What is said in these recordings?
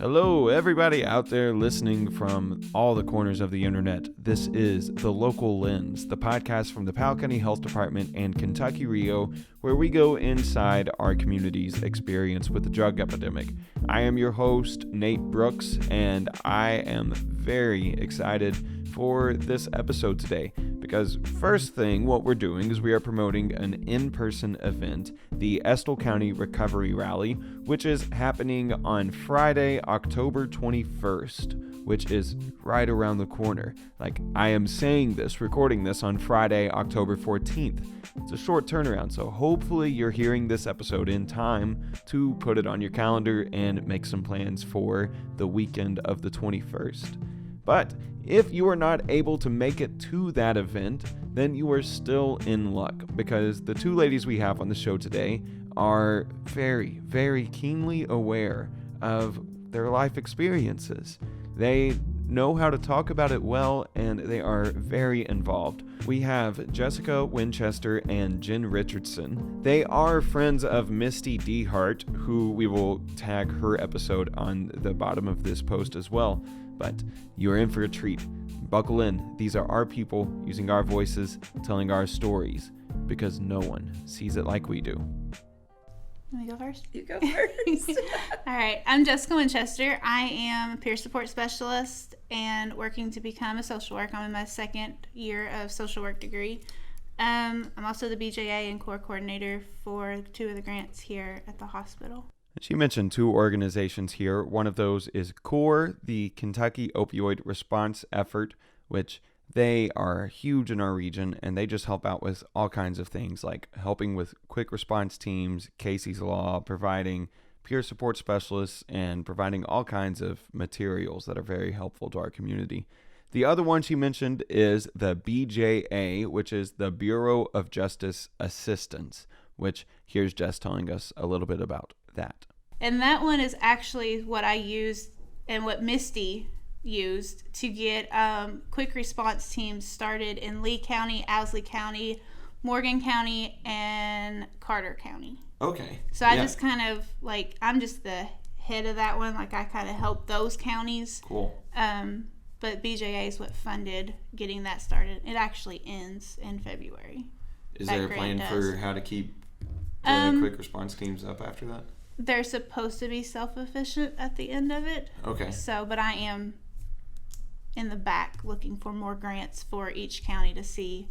Hello, everybody out there listening from all the corners of the internet. This is The Local Lens, the podcast from the Powell County Health Department and Kentucky Rio, where we go inside our community's experience with the drug epidemic. I am your host, Nate Brooks, and I am very excited for this episode today because first thing what we're doing is we are promoting an in-person event, the Estill County Recovery Rally, which is happening on Friday, October 21st, which is right around the corner. Like, I am saying this, recording this on Friday, October 14th. It's a short turnaround, so hopefully you're hearing this episode in time to put it on your calendar and make some plans for the weekend of the 21st. But if you are not able to make it to that event, then you are still in luck because the two ladies we have on the show today are very, very keenly aware of their life experiences. They know how to talk about it well, and they are very involved. We have Jessica Winchester and Jenn Richardson. They are friends of Misty DeHart, who we will tag her episode on the bottom of this post as well. But you're in for a treat. Buckle in. These are our people using our voices, telling our stories, because no one sees it like we do. Let me go first? You go first. All right. I'm Jessica Winchester. I am a peer support specialist and working to become a social worker. I'm in my second year of social work degree. I'm also the BJA and core coordinator for two of the grants here at the hospital. She mentioned two organizations here. One of those is CORE, the Kentucky Opioid Response Effort, which they are huge in our region, and they just help out with all kinds of things like helping with quick response teams, Casey's Law, providing peer support specialists, and providing all kinds of materials that are very helpful to our community. The other one she mentioned is the BJA, which is the Bureau of Justice Assistance, which here's Jess telling us a little bit about that. And that one is actually what I used and what Misty used to get quick response teams started in Lee County, Owsley County, Morgan County, and Carter County. Okay. So I just kind of, like, I'm just the head of that one. Like, I kind of help those counties. Cool. But BJA is what funded getting that started. It actually ends in February. Is there a plan for how to keep the quick response teams up after that? They're supposed to be self-efficient at the end of it. Okay. So, but I am in the back looking for more grants for each county to see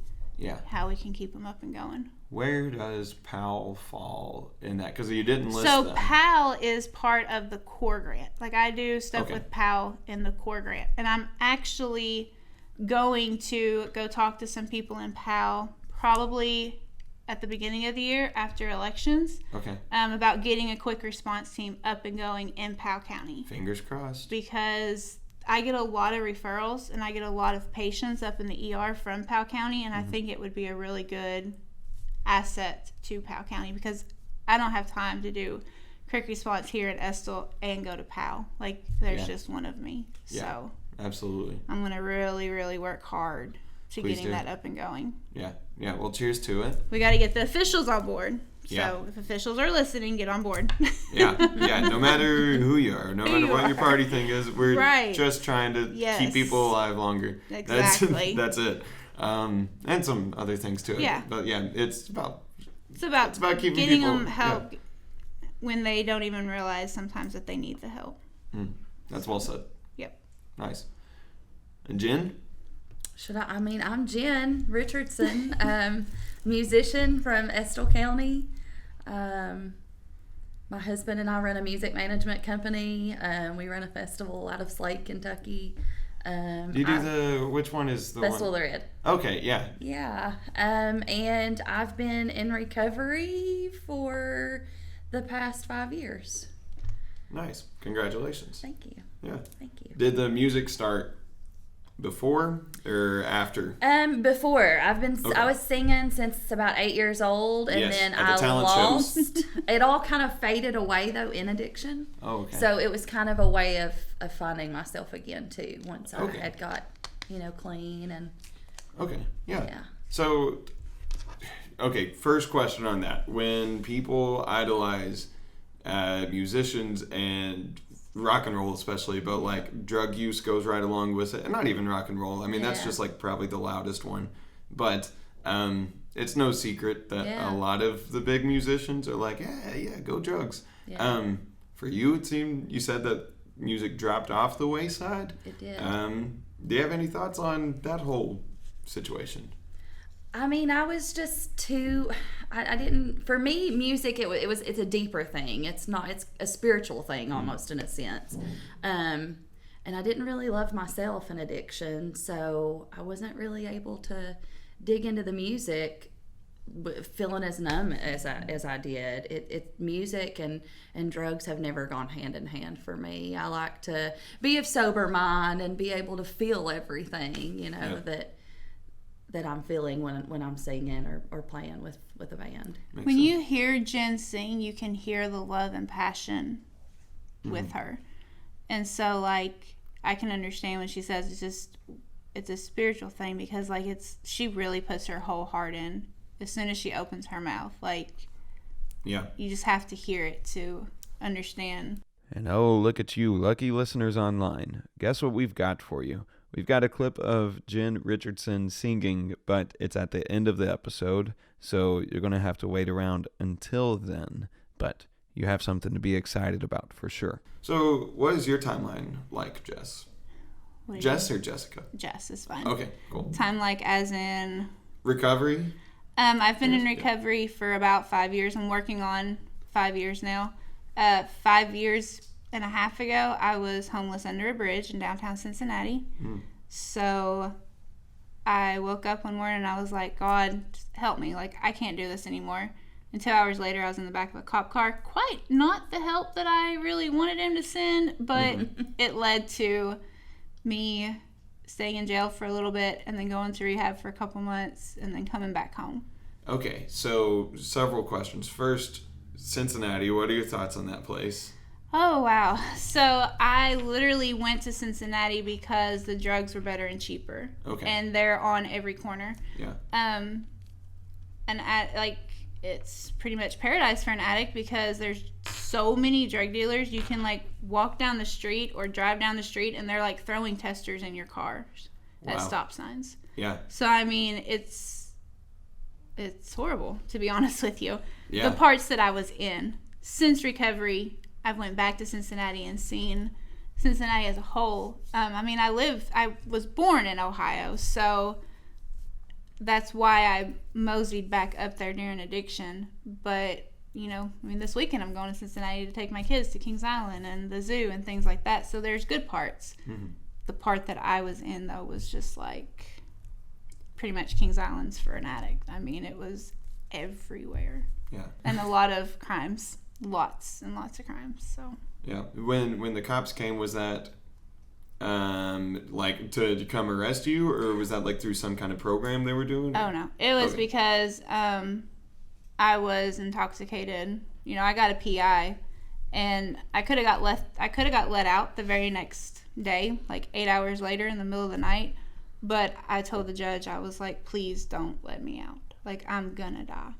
how we can keep them up and going. Where does Powell fall in that? Because you didn't list So them. Powell is part of the core grant. Like, I do stuff with Powell in the core grant. And I'm actually going to go talk to some people in Powell probably at the beginning of the year after elections about getting a quick response team up and going in Powell County. Fingers crossed. Because I get a lot of referrals and I get a lot of patients up in the ER from Powell County, and I think it would be a really good asset to Powell County because I don't have time to do quick response here at Estill and go to Powell. Like, there's just one of me. So absolutely. I'm going to really, really work hard to getting that up and going. Yeah. Well, cheers to it. We got to get the officials on board. Yeah. So if officials are listening, get on board. Yeah. No matter who you are, no matter what your party thing is, we're just trying to keep people alive longer. Exactly. That's it. And some other things too. Yeah. But yeah, it's about keeping getting people, them help when they don't even realize sometimes that they need the help. That's well said. Yep. Nice. And Jenn? I'm Jenn Richardson, musician from Estill County. My husband and I run a music management company. We run a festival out of Slate, Kentucky. Do you do which one is the Festival one? of the Red. Okay, yeah. Yeah. And I've been in recovery for the past 5 years. Nice. Congratulations. Thank you. Yeah. Thank you. Did the music start before or after? Before. I was singing since about 8 years old, and then I lost. It all kind of faded away though in addiction. Oh, okay. So it was kind of a way of finding myself again too. Once I had got, clean and. Okay. Yeah. So, first question on that: when people idolize musicians and rock and roll especially, but like drug use goes right along with it, and not even rock and roll. I mean, that's just like probably the loudest one, but it's no secret that a lot of the big musicians are like, yeah, go drugs. Yeah. For you, it seemed you said that music dropped off the wayside. It did. Do you have any thoughts on that whole situation? I mean, I was just too. I didn't. For me, music it's a deeper thing. It's a spiritual thing almost in a sense. And I didn't really love myself in addiction, so I wasn't really able to dig into the music, feeling as numb as I did. It music and drugs have never gone hand in hand for me. I like to be of sober mind and be able to feel everything, that I'm feeling when I'm singing or playing with a band. When you hear Jenn sing, you can hear the love and passion with her. And so, like, I can understand when she says it's a spiritual thing, because, like, she really puts her whole heart in as soon as she opens her mouth. Like, you just have to hear it to understand. And oh, look at you, lucky listeners online. Guess what we've got for you? We've got a clip of Jenn Richardson singing, but it's at the end of the episode, so you're going to have to wait around until then. But you have something to be excited about for sure. So what is your timeline like, Jess? Jess or Jessica? Jess is fine. Okay, cool. Time like as in? Recovery? I've been in recovery for about 5 years. I'm working on 5 years now. 5 years and a half ago, I was homeless under a bridge in downtown Cincinnati. So I woke up one morning and I was like, God, just help me. Like, I can't do this anymore. And 2 hours later, I was in the back of a cop car. Quite not the help that I really wanted him to send, but it led to me staying in jail for a little bit and then going to rehab for a couple months and then coming back home. Okay, so several questions. First, Cincinnati, what are your thoughts on that place? Oh, wow. So I literally went to Cincinnati because the drugs were better and cheaper. Okay. And they're on every corner. Yeah. And it's pretty much paradise for an addict because there's so many drug dealers. You can like walk down the street or drive down the street and they're like throwing testers in your cars at stop signs. Yeah. So I mean, it's horrible, to be honest with you. Yeah. The parts that I was in since recovery, I've went back to Cincinnati and seen Cincinnati as a whole. I was born in Ohio, so that's why I moseyed back up there during addiction. But, this weekend I'm going to Cincinnati to take my kids to Kings Island and the zoo and things like that. So there's good parts. Mm-hmm. The part that I was in, though, was just like pretty much Kings Island's for an addict. I mean, it was everywhere. Yeah. And a lot of crimes. Lots and lots of crimes. So yeah, when the cops came, was that like to come arrest you, or was that like through some kind of program they were doing? Oh no, it was because I was intoxicated. I got a PI, and I could have got let out the very next day, like 8 hours later in the middle of the night. But I told the judge, I was like, please don't let me out. Like, I'm gonna die.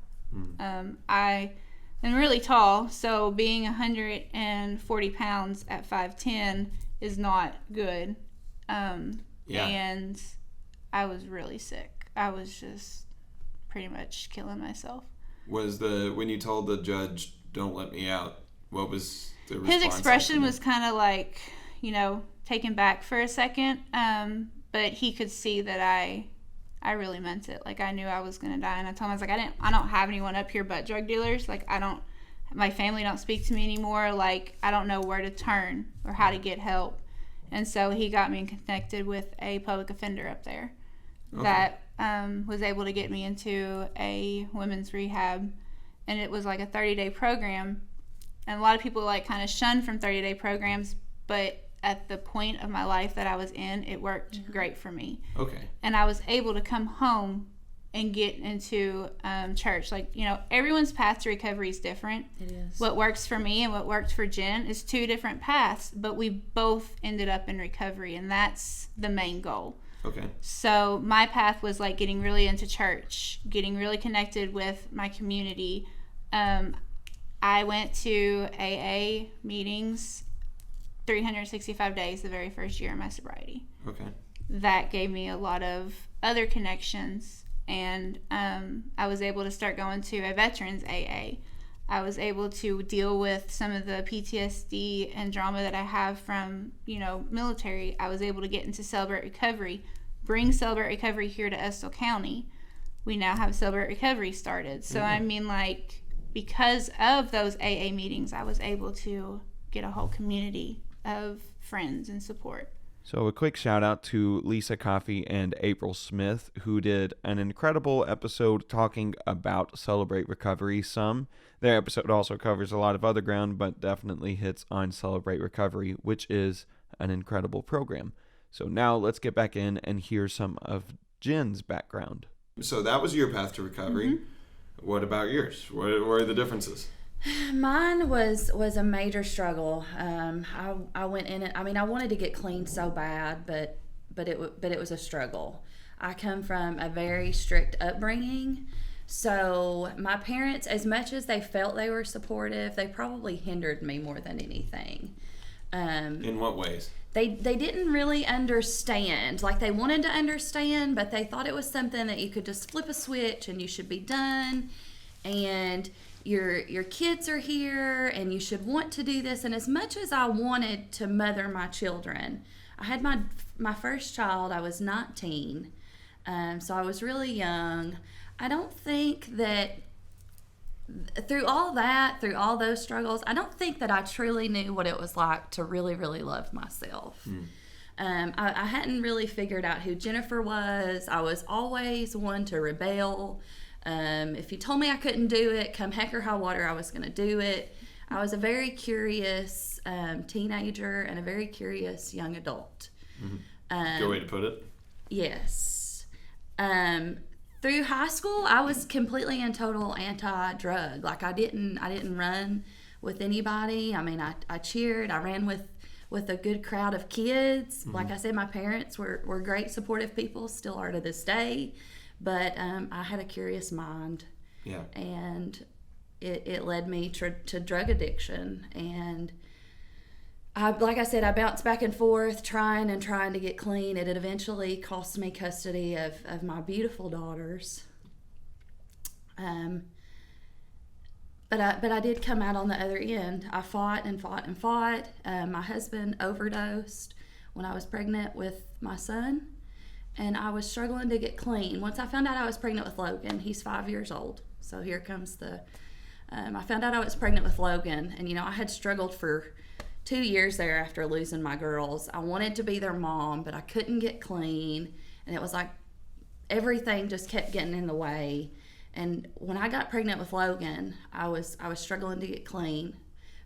I'm really tall, so being 140 pounds at 5'10" is not good. And I was really sick. I was just pretty much killing myself. When you told the judge, don't let me out, what was the response? His expression was kind of like, taken back for a second. But he could see that I really meant it. Like, I knew I was going to die. And I told him, I was like, I don't have anyone up here but drug dealers. Like, my family don't speak to me anymore. Like, I don't know where to turn or how to get help. And so he got me connected with a public offender up there that was able to get me into a women's rehab. And it was like a 30-day program. And a lot of people like kind of shun from 30-day programs, but at the point of my life that I was in, it worked great for me. Okay. And I was able to come home and get into church. Like, everyone's path to recovery is different. It is. What works for me and what worked for Jenn is two different paths, but we both ended up in recovery, and that's the main goal. Okay. So my path was like getting really into church, getting really connected with my community. I went to AA meetings 365 days the very first year of my sobriety. Okay. That gave me a lot of other connections, and I was able to start going to a veterans AA. I was able to deal with some of the PTSD and trauma that I have from, military. I was able to get into Celebrate Recovery, bring Celebrate Recovery here to Estill County. We now have Celebrate Recovery started. So, because of those AA meetings, I was able to get a whole community of friends and support. So a quick shout out to Lisa Coffey and April Smith, who did an incredible episode talking about Celebrate Recovery some. Their episode also covers a lot of other ground, but definitely hits on Celebrate Recovery, which is an incredible program. So now let's get back in and hear some of Jenn's background. So that was your path to recovery. Mm-hmm. What about yours? What are the differences? Mine was a major struggle. I went in it. I wanted to get clean so bad, but it was a struggle. I come from a very strict upbringing, so my parents, as much as they felt they were supportive, they probably hindered me more than anything. In what ways? They didn't really understand. Like, they wanted to understand, but they thought it was something that you could just flip a switch and you should be done. And your kids are here and you should want to do this. And as much as I wanted to mother my children, I had my first child, I was 19. So I was really young. I don't think that through all those struggles, I don't think that I truly knew what it was like to really, really love myself. I hadn't really figured out who Jennifer was. I was always one to rebel. If you told me I couldn't do it, come heck or high water, I was going to do it. I was a very curious teenager and a very curious young adult. Good way to put it. Yes. Through high school, I was completely and total anti-drug. Like, I didn't run with anybody. I cheered. I ran with a good crowd of kids. Like I said, my parents were great supportive people, still are to this day. But I had a curious mind. Yeah. And it led me to drug addiction. And like I said, I bounced back and forth trying to get clean. It had eventually cost me custody of my beautiful daughters. But I did come out on the other end. I fought and fought and fought. My husband overdosed when I was pregnant with my son, and I was struggling to get clean. Once I found out I was pregnant with Logan, he's 5 years old. So here comes I found out I was pregnant with Logan, and I had struggled for 2 years there after losing my girls. I wanted to be their mom, but I couldn't get clean, and it was like everything just kept getting in the way. And when I got pregnant with Logan, I was struggling to get clean,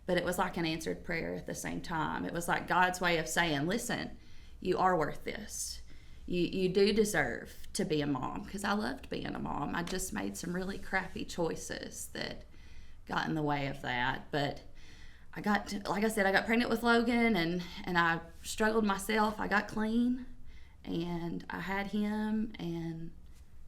but it was like an answered prayer at the same time. It was like God's way of saying, listen, you are worth this. You do deserve to be a mom, because I loved being a mom. I just made some really crappy choices that got in the way of that. But like I said, I got pregnant with Logan, and I struggled myself. I got clean, and I had him, and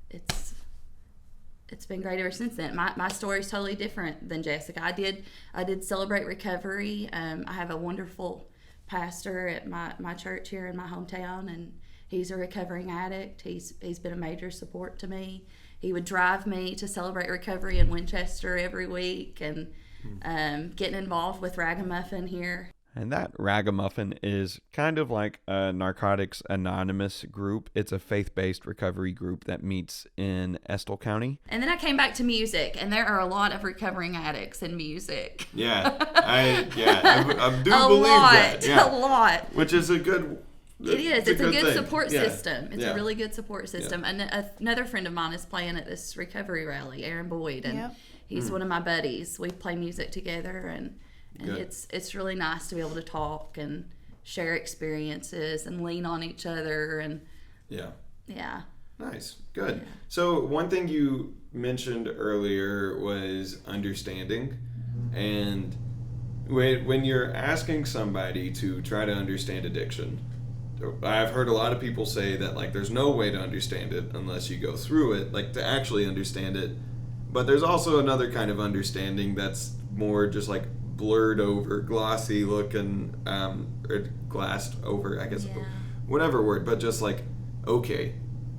it's been great ever since then. My story is totally different than Jessica. I did Celebrate Recovery. I have a wonderful pastor at my church here in my hometown, and he's a recovering addict. He's been a major support to me. He would drive me to Celebrate Recovery in Winchester every week, and getting involved with Ragamuffin here. And that Ragamuffin is kind of like a Narcotics Anonymous group. It's a faith-based recovery group that meets in Estill County. And then I came back to music, and there are a lot of recovering addicts in music. Yeah, I do believe that. Yeah. A lot. Which is a good. It is. It's a good support yeah. system. It's a really good support system. Yeah. And another friend of mine is playing at this recovery rally, Aaron Boyd, and he's one of my buddies. We play music together, and it's really nice to be able to talk and share experiences and lean on each other. And yeah. Nice. Good. Yeah. So one thing you mentioned earlier was understanding, and when you're asking somebody to try to understand addiction, I've heard a lot of people say that, like, there's no way to understand it unless you go through it, like, to actually understand it. But there's also another kind of understanding that's more just like blurred over, glossy looking, or glassed over, I guess, whatever word, but just like, okay,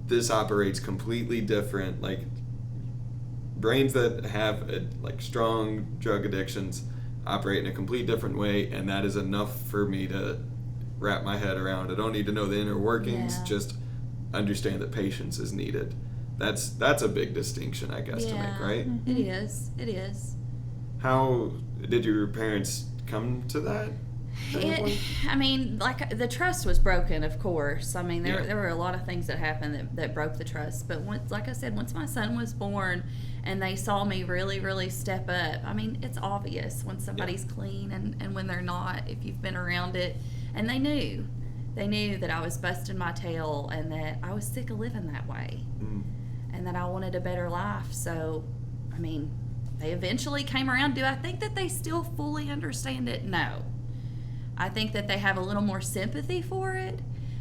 this operates completely different. Like, brains that have like strong drug addictions operate in a complete different way, and that is enough for me to wrap my head around. I don't need to know the inner workings, just understand that patience is needed. That's a big distinction, I guess, to make, right? Mm-hmm. It is. How did your parents come to that? I mean, like, the trust was broken, of course. I mean, there were a lot of things that happened that broke the trust. But once, like I said, once my son was born and they saw me really, really step up, I mean, it's obvious when somebody's clean and when they're not, if you've been around it. And they knew that I was busting my tail and that I was sick of living that way and that I wanted a better life. So, I mean, they eventually came around. Do I think that they still fully understand it? No. I think that they have a little more sympathy for it,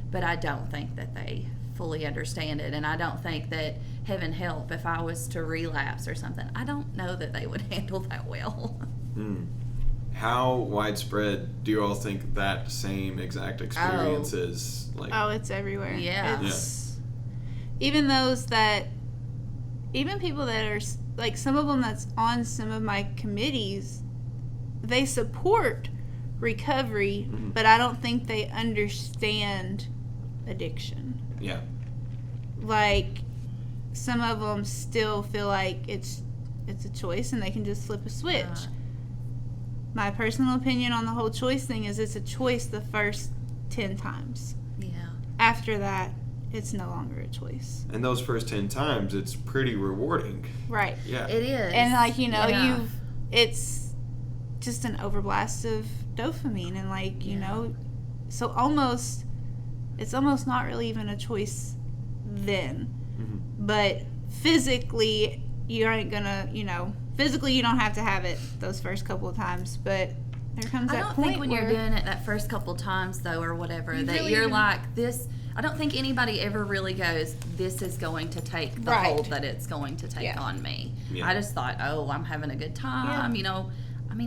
but I don't think that they fully understand it. And I don't think that, heaven help, if I was to relapse or something, I don't know that they would handle that well. How widespread do you all think that same exact experience is? Like, it's everywhere. Yeah. Even people that are, like, some of them that's on some of my committees, they support recovery, but I don't think they understand addiction. Yeah. Like, some of them still feel like it's a choice and they can just flip a switch. My personal opinion on the whole choice thing is it's a choice the first 10 times. Yeah. After that, it's no longer a choice. And those first 10 times, it's pretty rewarding. Right. Yeah. It is. And, like, it's just an overblast of dopamine and, like, so it's almost not really even a choice then. But physically, you ain't gonna, physically you don't have to have it those first couple of times, but there comes that point. I don't think when you're doing it that first couple of times, though, or whatever, you're like, this, I don't think anybody ever really goes, this is going to take the hold that it's going to take on me. Yeah. I just thought, I'm having a good time, I mean,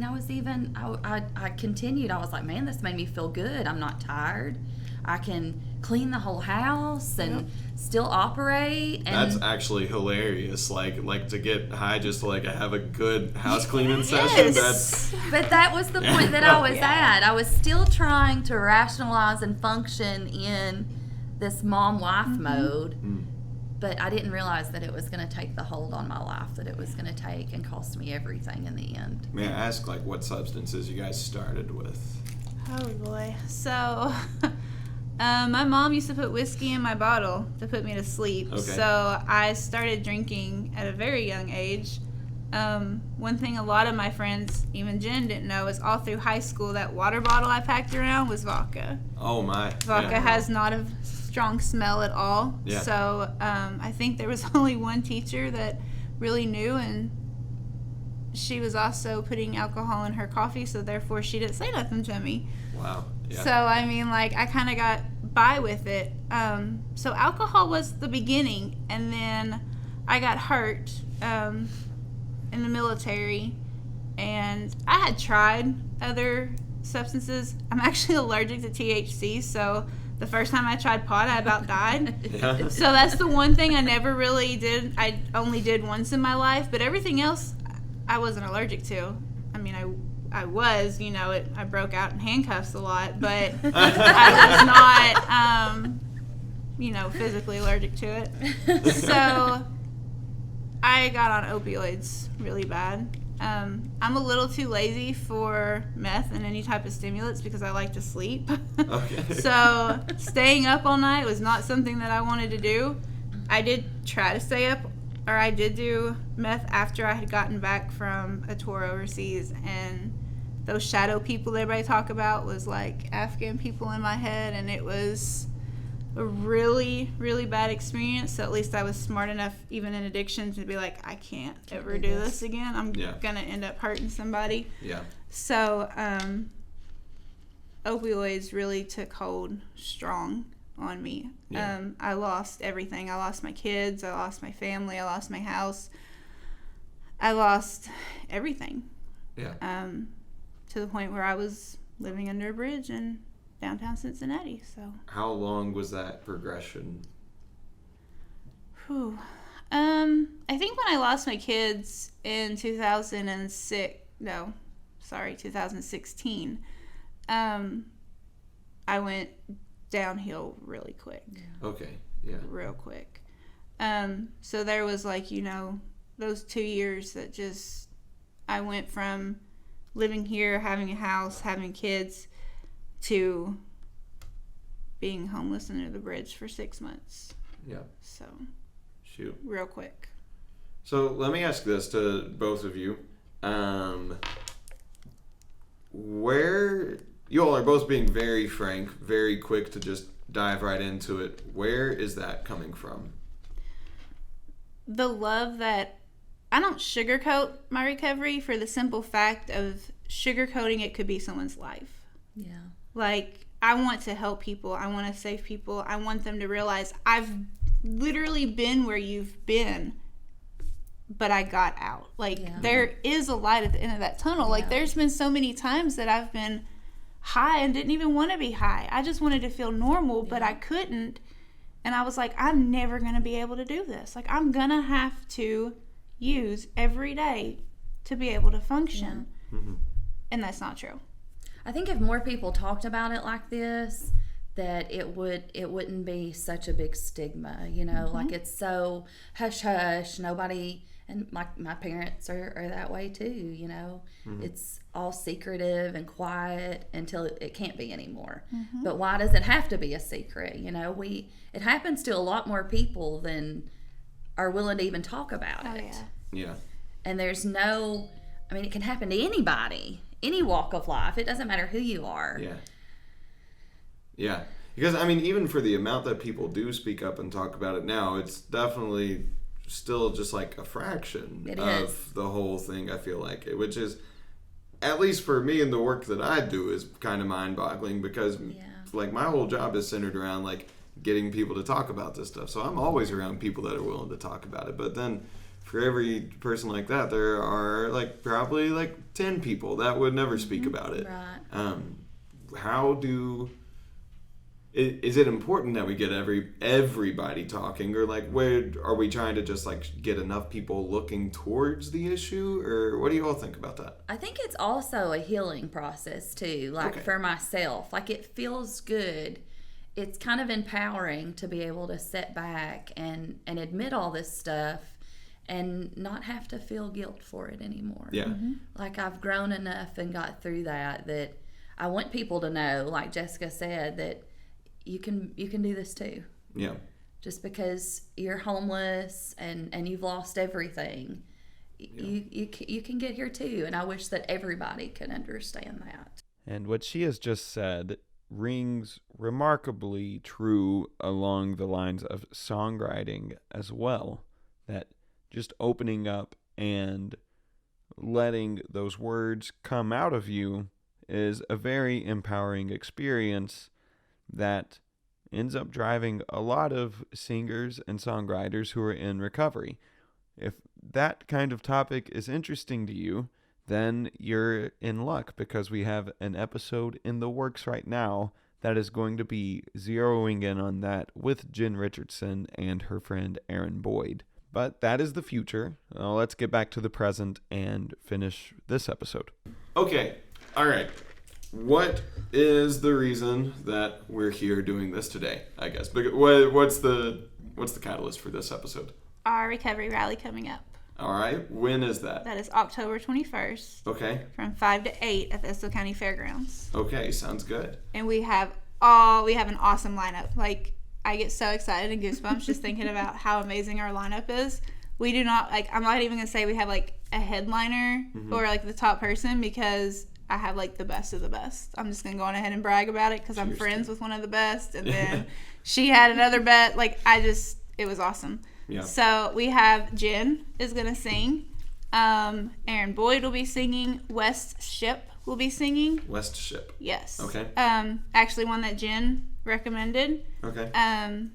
I continued. I was like, man, this made me feel good. I'm not tired. I can clean the whole house and still operate. And that's actually hilarious. Like to get high just to have a good house cleaning session. But that was the point that I was at. I was still trying to rationalize and function in this mom-wife mode. But I didn't realize that it was going to take the hold on my life that it was going to take and cost me everything in the end. May I ask, what substances you guys started with? Oh, boy. So, my mom used to put whiskey in my bottle to put me to sleep. Okay. So, I started drinking at a very young age. One thing a lot of my friends, even Jen, didn't know is all through high school, that water bottle I packed around was vodka. Oh, my. Vodka has not a strong smell at all. Yeah. So I think there was only one teacher that really knew, and she was also putting alcohol in her coffee, so therefore she didn't say nothing to me. Wow. Yeah. So, I mean, I kind of got by with it. So alcohol was the beginning, and then I got hurt in the military, and I had tried other substances. I'm actually allergic to THC, so the first time I tried pot, I about died. Yeah. So that's the one thing I never really did. I only did once in my life, but everything else I wasn't allergic to. I mean, I was, I broke out in handcuffs a lot, but I was not, physically allergic to it. So I got on opioids really bad. I'm a little too lazy for meth and any type of stimulants because I like to sleep. Okay. So staying up all night was not something that I wanted to do. I did try to stay up, or I did do meth after I had gotten back from a tour overseas, and those shadow people everybody talk about was like Afghan people in my head, and it was a really, really bad experience. So at least I was smart enough, even in addiction, to be like, I can't ever do this again. I'm gonna end up hurting somebody. Yeah. So opioids really took hold strong on me. Yeah. I lost everything. I lost my kids. I lost my family. I lost my house. I lost everything. Yeah. to the point where I was living under a bridge in downtown Cincinnati. So how long was that progression? I think when I lost my kids in 2016, I went downhill really quick. Okay, yeah. Real quick. So there was like, those 2 years that just, I went from living here, having a house, having kids, to being homeless under the bridge for 6 months. Yeah. So, shoot. Real quick. So let me ask this to both of you. Where, you all are both being very frank, very quick to just dive right into it. Where is that coming from? The love that, I don't sugarcoat my recovery for the simple fact of sugarcoating it could be someone's life. Yeah. Like, I want to help people. I want to save people. I want them to realize I've literally been where you've been, but I got out. Like, there is a light at the end of that tunnel. Like, there's been so many times that I've been high and didn't even want to be high. I just wanted to feel normal, but I couldn't. And I was like, I'm never going to be able to do this. Like, I'm going to have to use every day to be able to function. Yeah. Mm-hmm. And that's not true. I think if more people talked about it like this, that it wouldn't be such a big stigma, like it's so hush hush, nobody, and my parents are that way too, it's all secretive and quiet until it can't be anymore. But why does it have to be a secret? It happens to a lot more people than are willing to even talk about it. Yeah. And there's it can happen to anybody, any walk of life. It doesn't matter who you are. Yeah, because even for the amount that people do speak up and talk about it now, it's definitely still just like a fraction of the whole thing, I feel like, which is, at least for me and the work that I do, is kind of mind-boggling, because like my whole job is centered around like getting people to talk about this stuff. So I'm always around people that are willing to talk about it. But then for every person like that, there are like probably like 10 people that would never speak about it. Right. Is it important that we get everybody talking, or like where are we trying to just like get enough people looking towards the issue, or what do you all think about that? I think it's also a healing process too. Like for myself, like it feels good. It's kind of empowering to be able to sit back and admit all this stuff and not have to feel guilt for it anymore. Yeah. Like I've grown enough and got through that I want people to know, like Jessica said, that you can do this too. Yeah. Just because you're homeless and you've lost everything, you can get here too. And I wish that everybody could understand that. And what she has just said rings remarkably true along the lines of songwriting as well. That just opening up and letting those words come out of you is a very empowering experience that ends up driving a lot of singers and songwriters who are in recovery. If that kind of topic is interesting to you, then you're in luck, because we have an episode in the works right now that is going to be zeroing in on that with Jenn Richardson and her friend Aaron Boyd. But that is the future. Let's get back to the present and finish this episode. Okay. All right. What is the reason that we're here doing this today, I guess? What's the catalyst for this episode? Our recovery rally coming up. All right. When is that? That is October 21st. Okay. From 5 to 8 at the Estill County Fairgrounds. Okay. Sounds good. And we have an awesome lineup. Like, I get so excited and goosebumps just thinking about how amazing our lineup is. We do not, I'm not even going to say we have, a headliner or, the top person, because I have, the best of the best. I'm just going to go on ahead and brag about it because I'm friends with one of the best. And then she had another bet. It was awesome. Yeah. So we have Jen is going to sing. Aaron Boyd will be singing. West Ship will be singing. West Ship. Yes. Okay. Actually one that Jen recommended. Okay. And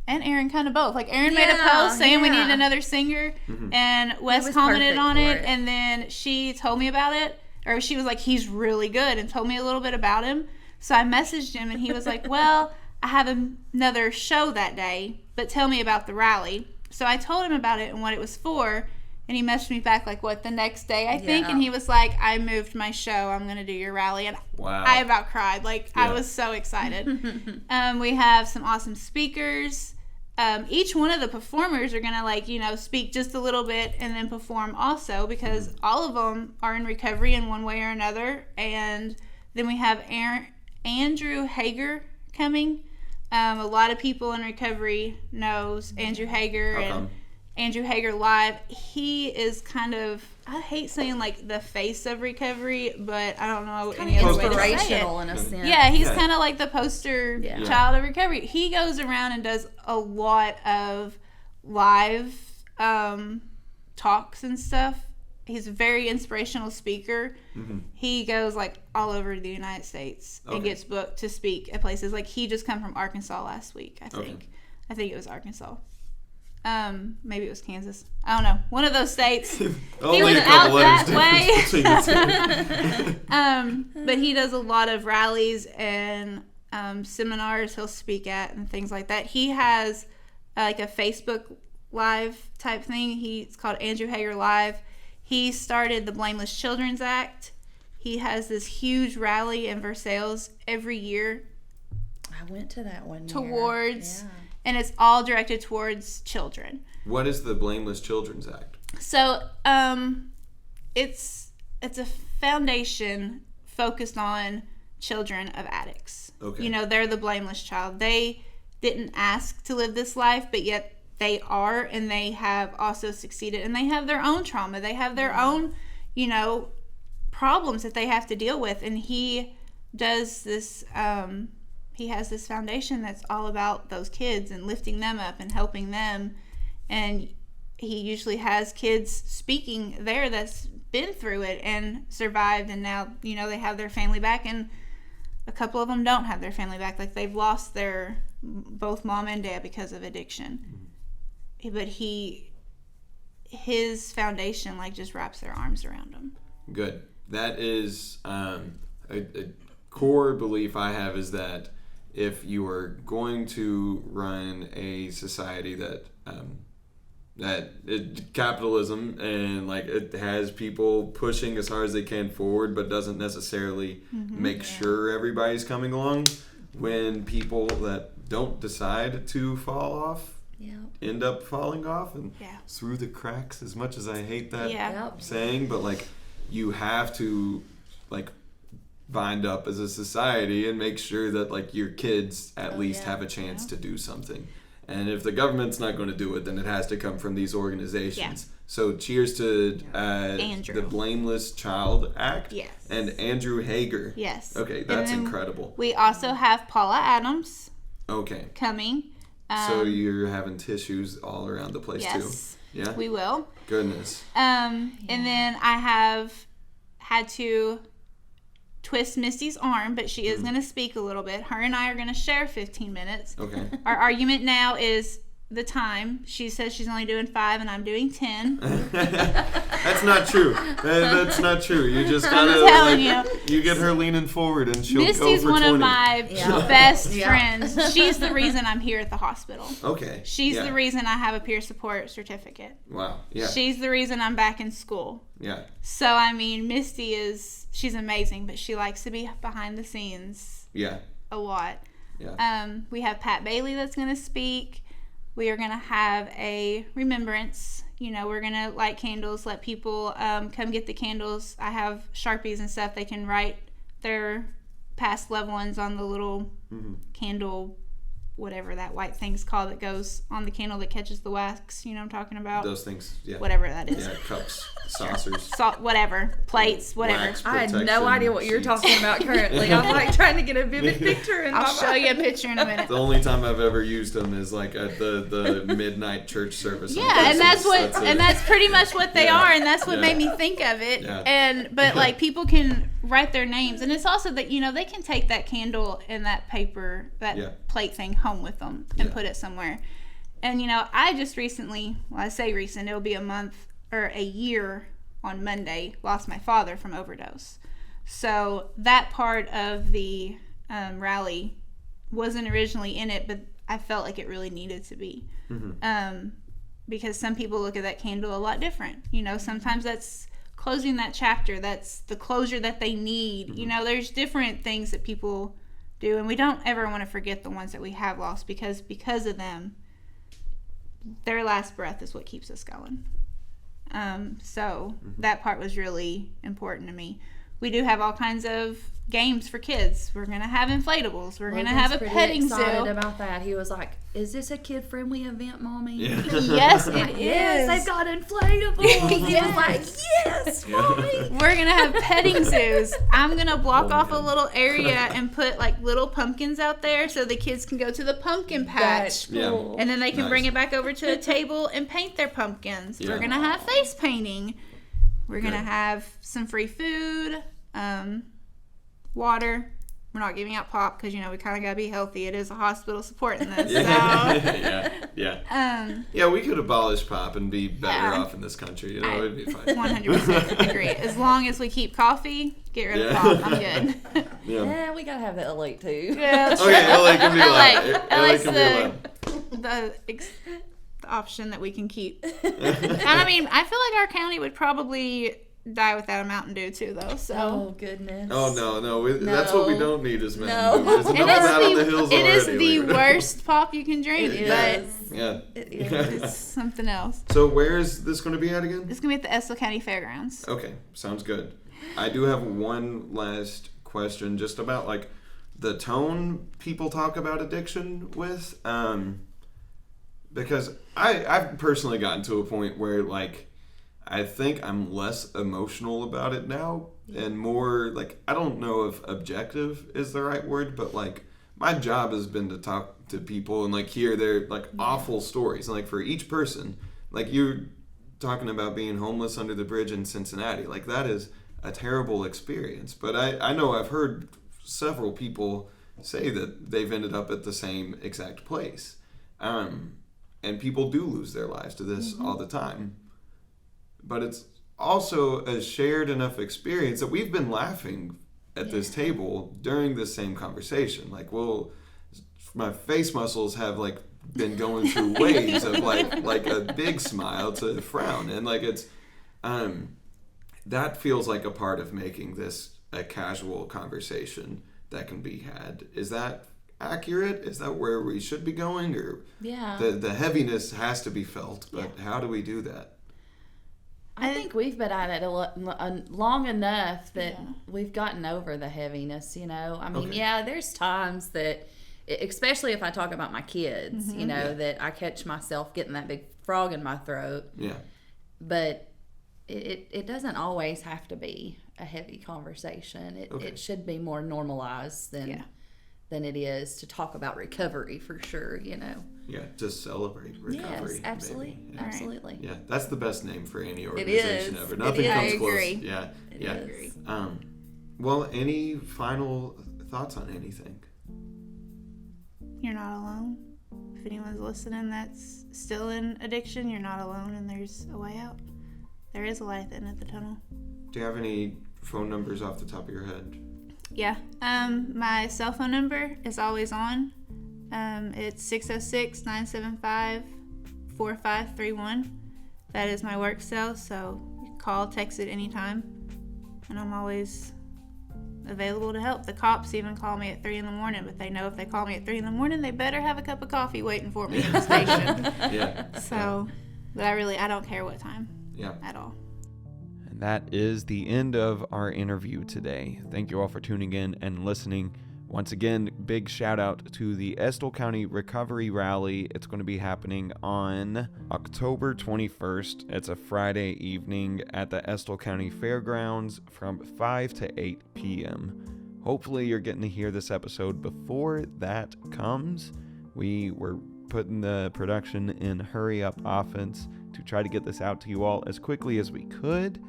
Aaron kind of both. Aaron made a post saying we needed another singer, and Wes commented on it, and then she told me about it, or she was like, he's really good, and told me a little bit about him. So I messaged him, and he was like, well, I have another show that day, but tell me about the rally. So I told him about it and what it was for, and he messaged me back like, the next day, I think, and he was like, I moved my show, I'm going to do your rally, and I about cried. I was so excited. We have some awesome speakers. Each one of the performers are going to, speak just a little bit and then perform also, because all of them are in recovery in one way or another. And then we have Andrew Hager coming. A lot of people in recovery knows Andrew Hager and Andrew Hager Live. He is kind of, I hate saying the face of recovery, but I don't know any other way to say it. Inspirational in a sense. Yeah, he's kind of like the poster child of recovery. He goes around and does a lot of live talks and stuff. He's a very inspirational speaker. He goes all over the United States and gets booked to speak at places. He just come from Arkansas last week, I think. I think it was Arkansas. Maybe it was Kansas. I don't know. One of those states. He was out that way. But he does a lot of rallies and seminars he'll speak at and things like that. He has a Facebook Live type thing. It's called Andrew Hager Live. He started the Blameless Children's Act. He has this huge rally in Versailles every year. I went to that one towards... And it's all directed towards children. What is the Blameless Children's Act? So, it's a foundation focused on children of addicts. Okay. They're the blameless child. They didn't ask to live this life, but yet they are, and they have also succeeded. And they have their own trauma. They have their own, problems that they have to deal with. And he does this... he has this foundation that's all about those kids and lifting them up and helping them. And he usually has kids speaking there that's been through it and survived, and now, they have their family back, and a couple of them don't have their family back. They've lost their both mom and dad because of addiction. But his foundation just wraps their arms around them. Good. That is a core belief I have, is that if you are going to run a society that capitalism and it has people pushing as hard as they can forward, but doesn't necessarily make sure everybody's coming along, when people that don't decide to fall off end up falling off and through the cracks, as much as I hate that saying, but you have to bind up as a society and make sure that your kids at least have a chance to do something. And if the government's not going to do it, then it has to come from these organizations. So cheers to the Blameless Child Act and Andrew Hager. Yes. Okay, that's incredible. We also have Paula Adams coming. So you're having tissues all around the place too? Yeah? We will. Goodness. And then I have had to twist Misty's arm, but she is going to speak a little bit. Her and I are going to share 15 minutes. Okay. Our argument now is the time. She says she's only doing 5 and I'm doing 10. That's not true. That's not true. You just gotta, I'm telling you. You get her leaning forward and she'll Misty's go for 20. Misty's one of my best friends. She's the reason I'm here at the hospital. Okay. She's the reason I have a peer support certificate. Wow. Yeah. She's the reason I'm back in school. Yeah. So, Misty she's amazing, but she likes to be behind the scenes. Yeah. A lot. Yeah. We have Pat Bailey that's going to speak. We are going to have a remembrance. We're going to light candles, let people come get the candles. I have Sharpies and stuff. They can write their past loved ones on the little candle, whatever that white thing's called that goes on the candle that catches the wax. You know what I'm talking about? Those things, yeah. Whatever that is. Yeah, cups, saucers. Whatever. Plates, whatever. I had no idea what you're talking about currently. I'm trying to get a vivid picture in my mind. I'll show you a picture in a minute. The only time I've ever used them is at the midnight church service. Yeah, and that's pretty much what they are, and that's what made me think of it. Yeah. But people can write their names, and it's also that they can take that candle and that paper, that plate thing home with them and put it somewhere. And I just recently, I say recent, it'll be a month or a year on Monday lost my father from overdose. So that part of the rally wasn't originally in it, but I felt like it really needed to be. Because some people look at that candle a lot different. You know, sometimes that's closing that chapter. That's the closure that they need. You know, there's different things that people do, and we don't ever want to forget the ones that we have lost, because of them, their last breath is what keeps us going. So that part was really important to me. We do have all kinds of games for kids. We're going to have inflatables. We're going to have a petting zoo. Excited about that. He was like, "Is this a kid-friendly event, Mommy?" Yeah. Yes, it is. Yes, they've got inflatables. He was like, "Yes, Mommy." We're going to have petting zoos. I'm going to block off a little area and put like little pumpkins out there so the kids can go to the pumpkin patch. Cool. And then they can bring it back over to a table and paint their pumpkins. We're going to have face painting. We're going to have some free food, water. We're not giving out pop because, you know, we kind of got to be healthy. It is a hospital supporting this. Yeah, we could abolish pop and be better off in this country. You know, it'd be fine. 100% agree. As long as we keep coffee, get rid of pop. I'm good. Yeah, we got to have the elite too. Yeah, okay, LA can be allowed. LA can be allowed. The option that we can keep. And I mean, I feel like our county would probably die without a Mountain Dew too, though. So. Oh goodness. Oh no. That's what we don't need is Mountain Dew. No. There's enough of that on the hills already. It is the worst pop you can drink, but It's something else. So where is this going to be at again? It's going to be at the Estill County Fairgrounds. Okay, sounds good. I do have one last question just about like the tone people talk about addiction with. Because I've personally gotten to a point where like I think I'm less emotional about it now and more like, I don't know if objective is the right word, but like my job has been to talk to people and like hear their like awful stories. And like for each person, like you're talking about being homeless under the bridge in Cincinnati, like that is a terrible experience. But I know I've heard several people say that they've ended up at the same exact place. And people do lose their lives to this all the time. But it's also a shared enough experience that we've been laughing at this table during this same conversation. Like, well, my face muscles have like been going through waves of like a big smile to a frown. And like it's, that feels like a part of making this a casual conversation that can be had. Is that accurate? Is that where we should be going? Or the heaviness has to be felt, but how do we do that? I think we've been at it long enough that we've gotten over the heaviness, you know. I mean, there's times that, especially if I talk about my kids, you know, that I catch myself getting that big frog in my throat. Yeah. But it doesn't always have to be a heavy conversation. It should be more normalized than it is to talk about recovery, for sure, you know. Yeah, to celebrate recovery. Yes, absolutely. Maybe. Absolutely. Yeah, that's the best name for any organization ever. Nothing comes close. Agree. Yeah. I agree. Well, any final thoughts on anything? You're not alone. If anyone's listening that's still in addiction, you're not alone, and there's a way out. There is a light at the end of the tunnel. Do you have any phone numbers off the top of your head? Yeah. My cell phone number is always on. It's 606-975-4531. That is my work cell, so you can call, text it anytime. And I'm always available to help. The cops even call me at 3 in the morning, but they know if they call me at 3 in the morning, they better have a cup of coffee waiting for me in the station. So, but I don't care what time at all. And that is the end of our interview today. Thank you all for tuning in and listening. Once again, big shout out to the Estill County Recovery Rally. It's going to be happening on October 21st. It's a Friday evening at the Estill County Fairgrounds from 5 to 8 p.m. Hopefully you're getting to hear this episode before that comes. We were putting the production in hurry up offense to try to get this out to you all as quickly as we could.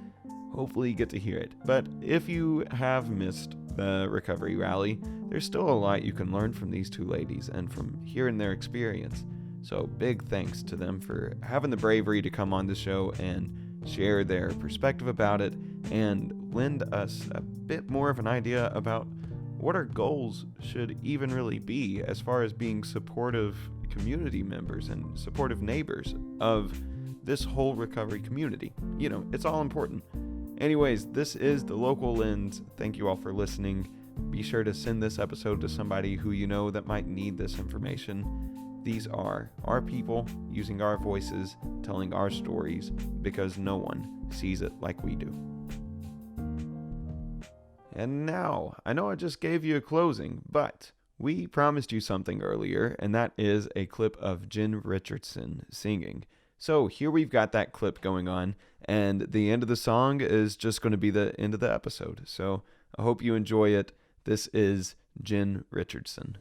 Hopefully you get to hear it. But if you have missed the Recovery Rally, there's still a lot you can learn from these two ladies and from hearing their experience. So big thanks to them for having the bravery to come on the show and share their perspective about it, and lend us a bit more of an idea about what our goals should even really be as far as being supportive community members and supportive neighbors of this whole recovery community. You know, it's all important. Anyways, this is The Local Lens. Thank you all for listening. Be sure to send this episode to somebody who you know that might need this information. These are our people using our voices, telling our stories, because no one sees it like we do. And now, I know I just gave you a closing, but we promised you something earlier, and that is a clip of Jenn Richardson singing. So here we've got that clip going on, and the end of the song is just going to be the end of the episode. So I hope you enjoy it. This is Jenn Richardson.